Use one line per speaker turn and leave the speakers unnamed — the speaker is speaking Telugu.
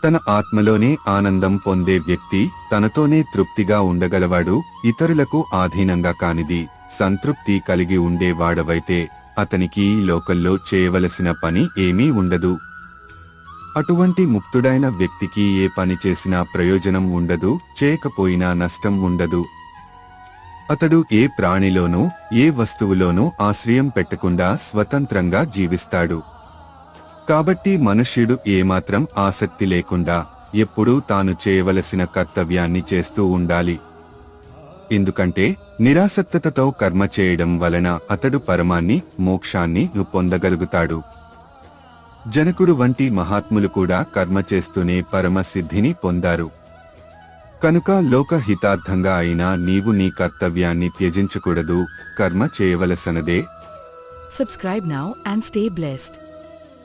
తన ఆత్మలోనే ఆనందం పొందే వ్యక్తి తనతోనే తృప్తిగా ఉండగలవాడు. ఇతరులకు ఆధీనంగా కానిది సంతృప్తి కలిగి ఉండేవాడవైతే అతనికి ఈ లోకంలో చేయవలసిన పని ఏమీ ఉండదు. అటువంటి ముక్తుడైన వ్యక్తికి ఏ పని చేసినా ప్రయోజనం ఉండదు, చేయకపోయినా నష్టం ఉండదు. అతడు ఏ ప్రాణిలోనూ ఏ వస్తువులోనూ ఆశ్రయం పెట్టకుండా స్వతంత్రంగా జీవిస్తాడు. కాబట్టి మనుష్యుడు ఏమాత్రం ఆసక్తి లేకుండా ఎప్పుడూ తాను చేయవలసిన కర్తవ్యాన్ని చేస్తూ ఉండాలి. ఎందుకంటే నిరాసక్తతతో కర్మ చేయడం వలన అతడు పరమాన్ని మోక్షాన్ని పొందగలుగుతాడు. జనకుడు వంటి మహాత్ములు కూడా కర్మ చేస్తూనే పరమ సిద్ధిని పొందారు. కనుక లోక హితార్థంగా అయినా నీవు నీ కర్తవ్యాన్ని త్యజించకూడదు, కర్మ చేయవలసనదే.
Subscribe now and stay blessed.